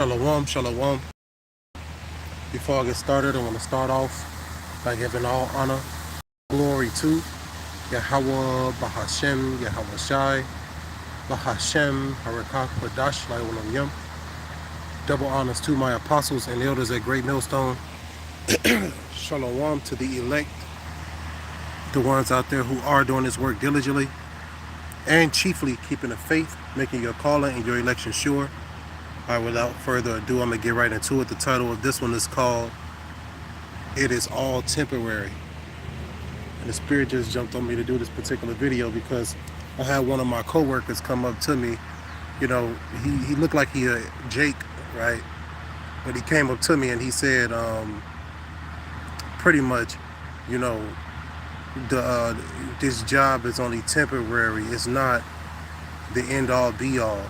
Shalom, shalom. Before I get started, I want to start off by giving all honor, glory to Yahweh, Bahashem, Yahweh Shai, Bahashem, Harakak, Badash, Laiwalam Yum. Double honors to my apostles and elders at Great Millstone. Shalom to the elect, the ones out there who are doing this work diligently and chiefly keeping the faith, making your calling and your election sure. All right, without further ado, I'm going to get right into it. The title of this one is called, It Is All Temporary. And the Spirit just jumped on me to do this particular video because I had one of my co-workers come up to me. You know, he looked like he a Jake, right? But he came up to me and he said, pretty much, you know, this job is only temporary. It's not the end-all, be-all.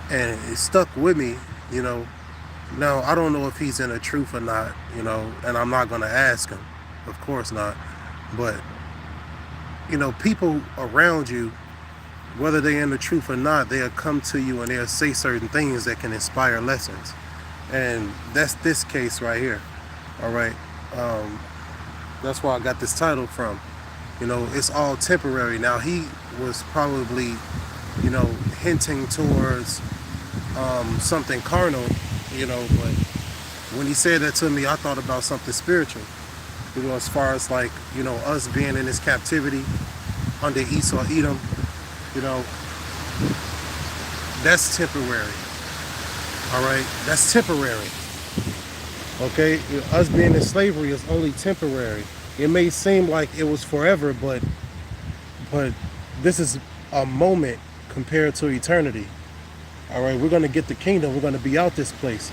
And it stuck with me, you know. Now, I don't know if he's in the truth or not, you know, and I'm not going to ask him. Of course not. But, you know, people around you, whether they're in the truth or not, they'll come to you and they'll say certain things that can inspire lessons. And that's this case right here. All right. That's where I got this title from. You know, it's all temporary. Now, he was probably, you know, hinting towards something carnal, you know, but when he said that to me, I thought about something spiritual, you know, as far as like, you know, us being in this captivity under Esau, Edom, you know, that's temporary. All right, that's temporary. Okay, us being in slavery is only temporary. It may seem like it was forever, but this is a moment compared to eternity. All right, we're going to get the kingdom. We're going to be out this place.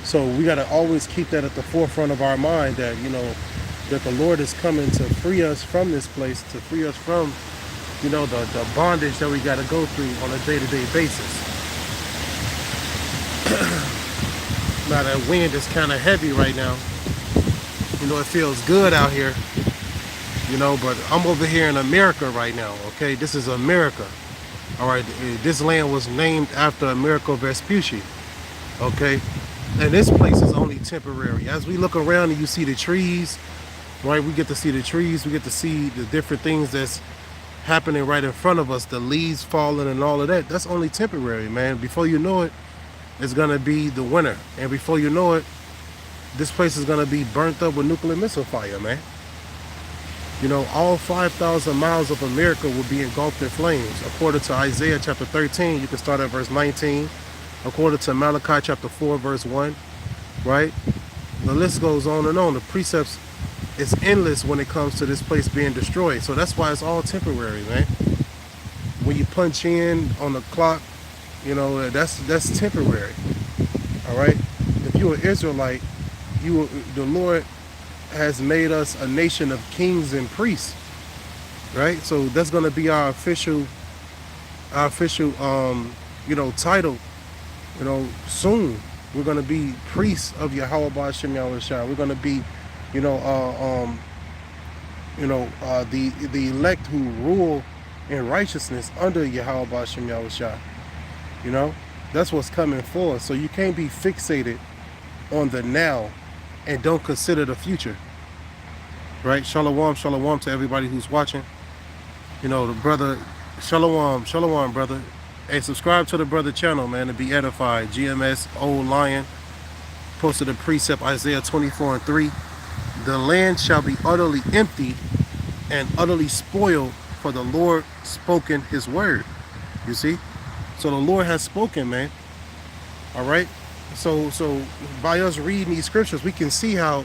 So we got to always keep that at the forefront of our mind that, you know, that the Lord is coming to free us from this place, to free us from, you know, the bondage that we got to go through on a day-to-day basis. Now that wind is kind of heavy right now. You know, it feels good out here, you know, but I'm over here in America right now, okay? This is America. All right, this land was named after Amerigo Vespucci, okay? And this place is only temporary. As we look around and you see the trees, right? We get to see the trees. We get to see the different things that's happening right in front of us, the leaves falling and all of that. That's only temporary, man. Before you know it, it's going to be the winter. And before you know it, this place is going to be burnt up with nuclear missile fire, man. You know, all 5,000 miles of America will be engulfed in flames. According to Isaiah chapter 13, you can start at verse 19. According to Malachi chapter 4, verse 1, right? The list goes on and on. The precepts is endless when it comes to this place being destroyed. So that's why it's all temporary, man. When you punch in on the clock, you know, that's temporary. All right? If you're an Israelite, the Lord has made us a nation of kings and priests, right? So that's going to be our official, you know, title, you know, soon. We're going to be priests of Yahweh Ba'ashem Yahweh Shai. We're going to be, you know, the elect who rule in righteousness under Yahweh Ba'ashem Yahweh Shai. You know, that's what's coming for us. So you can't be fixated on the now and don't consider the future, right? Shalom, shalom to everybody who's watching. You know, the brother, shalom, shalom, brother. Hey, subscribe to the brother channel, man, to be edified. GMS Old Lion posted a precept, Isaiah 24:3. The land shall be utterly emptied and utterly spoiled, for the Lord spoken his word. You see? So the Lord has spoken, man. All right? So by us reading these scriptures, we can see how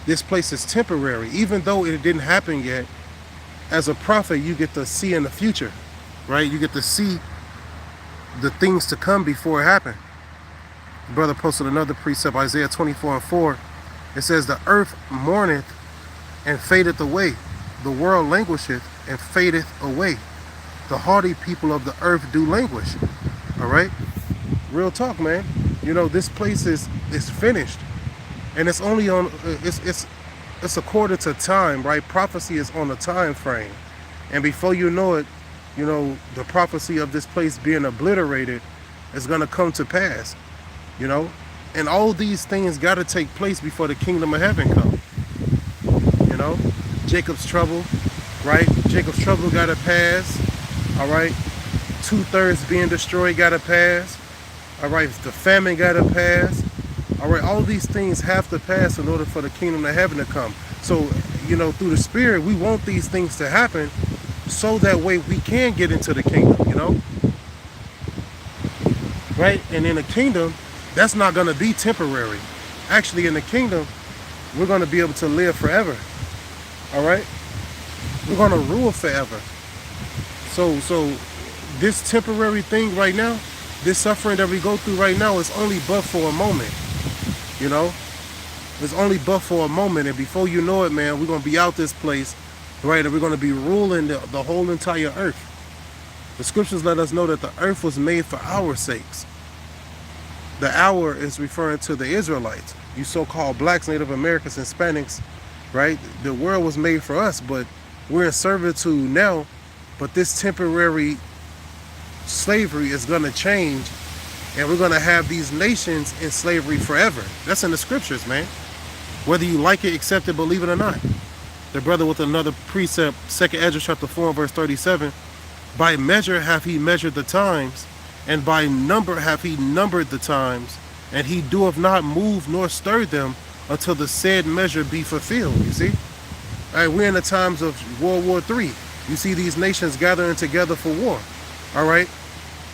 this place is temporary. Even though it didn't happen yet, as a prophet, you get to see in the future, right? You get to see the things to come before it happened. The brother posted another precept, Isaiah 24:4. It says, the earth mourneth and fadeth away. The world languisheth and fadeth away. The hardy people of the earth do languish. All right? Real talk, man. You know, this place is finished. And it's only on, it's according to time, right? Prophecy is on a time frame. And before you know it, you know, the prophecy of this place being obliterated is going to come to pass. you know? And all these things got to take place before the kingdom of heaven come, you know? Jacob's trouble, right? Jacob's trouble got to pass, all right? 2/3 being destroyed got to pass, all right? The famine got to pass, all right? All these things have to pass in order for the kingdom of heaven to come. So, you know, through the Spirit, we want these things to happen so that way we can get into the kingdom, you know? Right? And in the kingdom, that's not going to be temporary. Actually, in the kingdom, we're going to be able to live forever. All right? We're going to rule forever. So this temporary thing right now, this suffering that we go through right now is only but for a moment. You know? It's only but for a moment. And before you know it, man, we're going to be out this place, right? And we're going to be ruling the whole entire earth. The scriptures let us know that the earth was made for our sakes. The hour is referring to the Israelites, you so-called blacks, Native Americans, Hispanics, right? The world was made for us, but we're in servitude now. But this temporary slavery is going to change, and we're going to have these nations in slavery forever. That's in the scriptures, man. Whether you like it, accept it, believe it or not. The brother with another precept, 2 Ezra chapter 4, verse 37. By measure have he measured the times, and by number have he numbered the times, and he doeth not move nor stir them until the said measure be fulfilled. You see? All right, we're in the times of World War III. You see these nations gathering together for war. All right?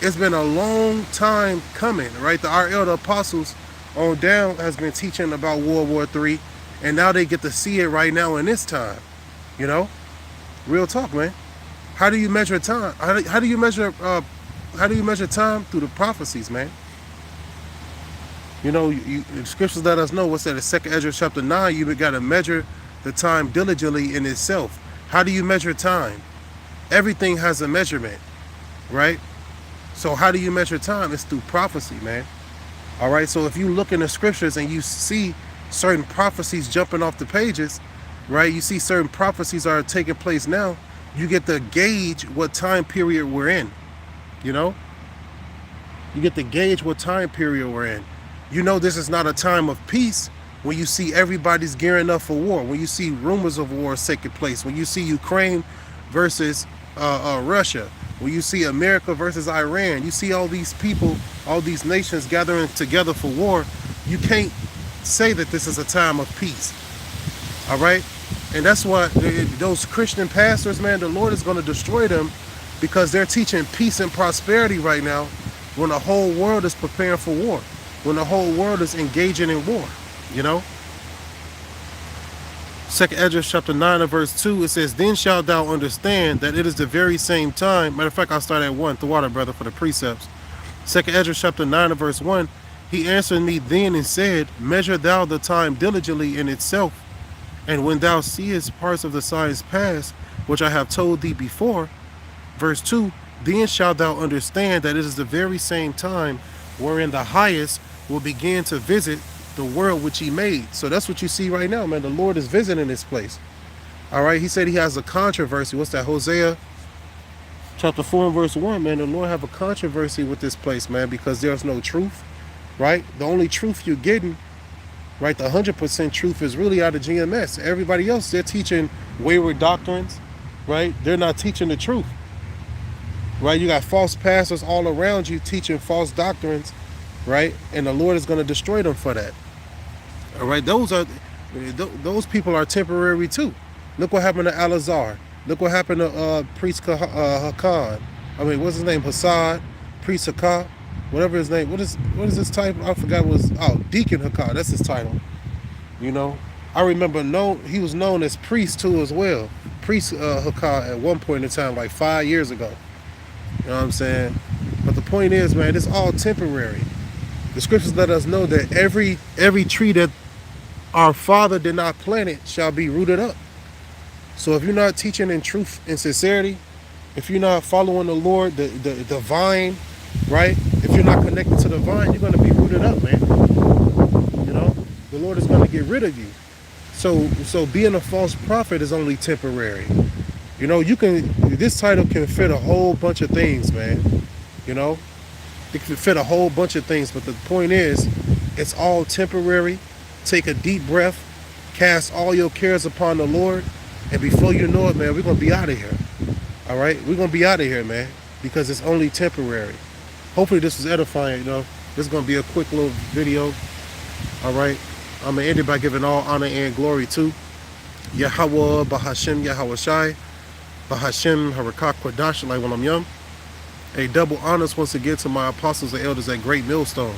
It's been a long time coming, right? Our elder apostles on down has been teaching about World War III, and now they get to see it right now in this time. You know? Real talk, man. How do you measure time? How do you measure time? Through the prophecies, man. You know, the scriptures let us know what's that in 2 Ezra chapter 9, you got to measure the time diligently in itself. How do you measure time? Everything has a measurement, right? So how do you measure time? It's through prophecy, man. All right, so if you look in the scriptures and you see certain prophecies jumping off the pages, right? You see certain prophecies are taking place now. You get to gauge what time period we're in, you know? You get to gauge what time period we're in. You know this is not a time of peace when you see everybody's gearing up for war, when you see rumors of war taking place, when you see Ukraine versus Russia, when you see America versus Iran, you see all these people, all these nations gathering together for war, you can't say that this is a time of peace, all right? And that's why those Christian pastors, man, the Lord is going to destroy them because they're teaching peace and prosperity right now when the whole world is preparing for war, when the whole world is engaging in war, you know? 2 Ezra chapter 9 and verse 2, it says, then shalt thou understand that it is the very same time. Matter of fact, I'll start at 1, the water, brother, for the precepts. 2 Ezra chapter 9 and verse 1, he answered me then and said, measure thou the time diligently in itself, and when thou seest parts of the signs pass, which I have told thee before. Verse 2, then shalt thou understand that it is the very same time wherein the highest will begin to visit the world which he made. So that's what you see right now, man. The Lord is visiting this place. All right, he said he has a controversy. What's that? Hosea chapter 4 and verse 1, man. The Lord have a controversy with this place, man, because there's no truth, right? The only truth you're getting, right, the 100% truth is really out of GMS. Everybody else, they're teaching wayward doctrines, right? They're not teaching the truth, right? You got false pastors all around you teaching false doctrines, right? And the Lord is going to destroy them for that. All right, those people are temporary too. Look what happened to Al-Azhar. Look what happened to priest Hakan. I mean, what's his name? Hassad, priest Hakan, whatever his name. What is his title? I forgot. Deacon Hakan. That's his title. You know, I remember he was known as priest too as well. Priest Hakan at one point in time, like 5 years ago. You know what I'm saying? But the point is, man, it's all temporary. The scriptures let us know that every tree that our Father did not plant it shall be rooted up. So if you're not teaching in truth and sincerity, if you're not following the Lord, the vine, right? If you're not connected to the vine, you're going to be rooted up, man. You know, the Lord is going to get rid of you. So being a false prophet is only temporary. You know, this title can fit a whole bunch of things, man. You know, It can fit a whole bunch of things, but the point is, it's all temporary. Take a deep breath, cast all your cares upon the Lord, and before you know it, man, we're gonna be out of here. All right, we're gonna be out of here, man, because it's only temporary. Hopefully, this was edifying. You know, this is gonna be a quick little video. All right, I'm gonna end it by giving all honor and glory to Yahweh, Bahashem, Yahweh Shai, Bahashem, Harakak Kwadash, like when I'm young. A double honors once again to my apostles and elders at Great Millstone.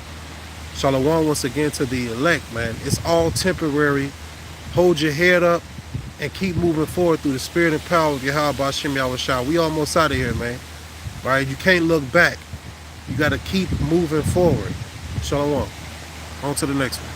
Shalom once again to the elect, man. It's all temporary. Hold your head up and keep moving forward through the spirit and power of Yahweh Hashem Yahweh Shah. We almost out of here, man. All right, you can't look back. You got to keep moving forward. Shalom. On to the next one.